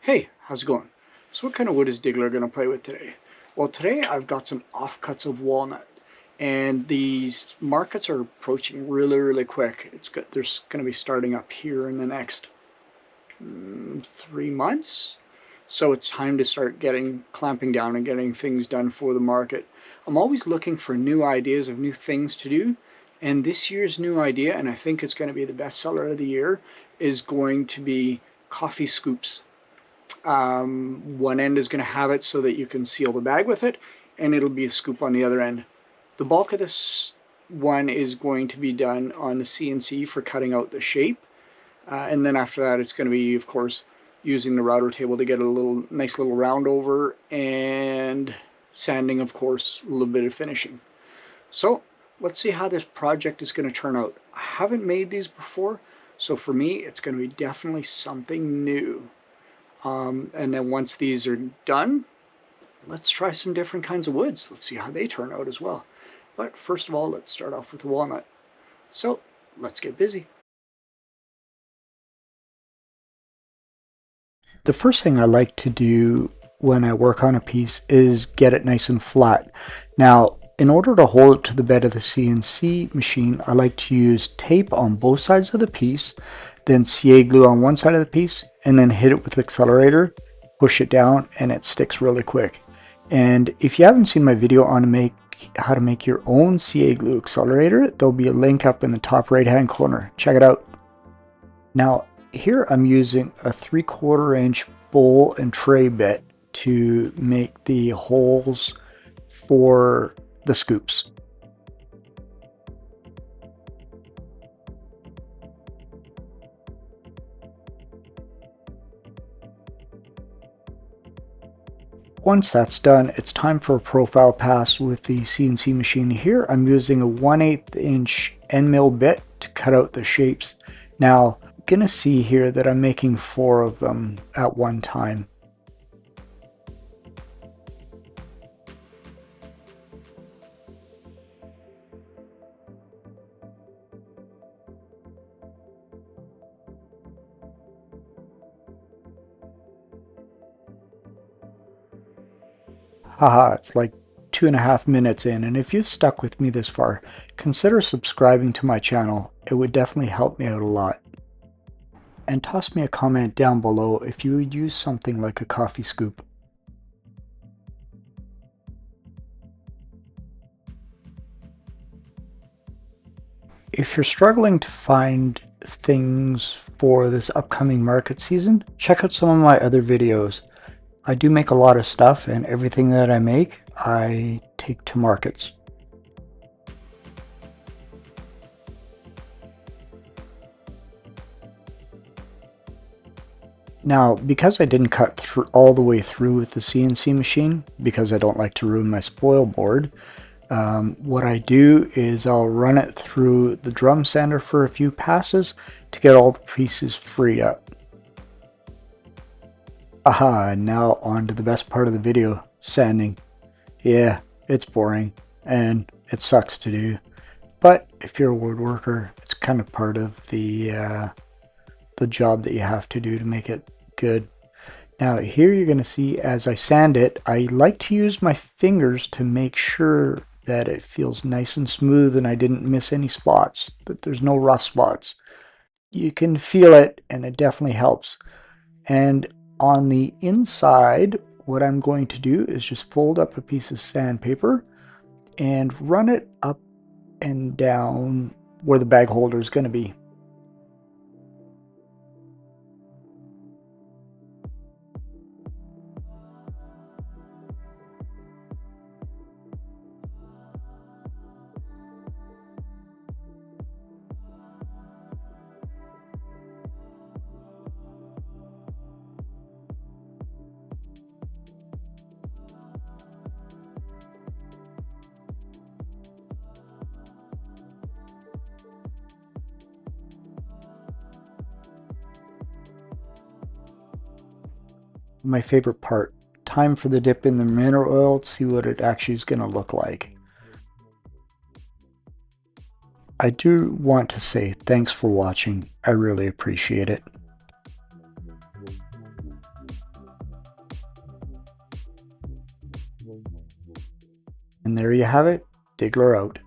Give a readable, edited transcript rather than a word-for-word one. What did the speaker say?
Hey, how's it going? So what kind of wood is Diggler going to play with today? Well, today I've got some offcuts of walnut, and these markets are approaching really quick. They're going to be starting up here in the next 3 months. So it's time to start clamping down and getting things done for the market. I'm always looking for new ideas of new things to do, and this year's new idea, and I think it's going to be the best seller of the year, is going to be coffee scoops. One end is going to have it so that you can seal the bag with it, and it'll be a scoop on the other end. The bulk of this one is going to be done on the CNC for cutting out the shape, and then after that it's going to be, of course, using the router table to get a nice little round over, and sanding, of course, a little bit of finishing. So let's see how this project is going to turn out. I haven't made these before, so for me it's going to be definitely something new. And then once these are done, let's try some different kinds of woods. Let's see how they turn out as well. But first of all, let's start off with the walnut. So let's get busy. The first thing I like to do when I work on a piece is get it nice and flat. Now, in order to hold it to the bed of the CNC machine, I like to use tape on both sides of the piece, then CA glue on one side of the piece, and then hit it with the accelerator, push it down, and it sticks really quick. And if you haven't seen my video on how to make your own CA glue accelerator, there'll be a link up in the top right hand corner. Check it out. Now here I'm using a 3/4 inch bowl and tray bit to make the holes for the scoops. Once that's done, it's time for a profile pass with the CNC machine. Here I'm using a 1/8 inch end mill bit to cut out the shapes. Now, you're gonna see here that I'm making 4 of them at one time. Haha, it's like 2.5 minutes in, and if you've stuck with me this far, consider subscribing to my channel. It would definitely help me out a lot. And toss me a comment down below if you would use something like a coffee scoop. If you're struggling to find things for this upcoming market season, check out some of my other videos. I do make a lot of stuff, and everything that I make, I take to markets. Now, because I didn't cut all the way through with the CNC machine, because I don't like to ruin my spoil board, what I do is I'll run it through the drum sander for a few passes to get all the pieces freed up. Aha, now on to the best part of the video, sanding. Yeah, it's boring, and it sucks to do. But if you're a woodworker, it's kind of part of the job that you have to do to make it good. Now here you're going to see as I sand it, I like to use my fingers to make sure that it feels nice and smooth and I didn't miss any spots, that there's no rough spots. You can feel it, and it definitely helps. And on the inside, what I'm going to do is just fold up a piece of sandpaper and run it up and down where the bag holder is going to be. My favorite part, time for the dip in the mineral oil to see what it actually is going to look like. I do want to say thanks for watching. I really appreciate it. And there you have it, Diggler out.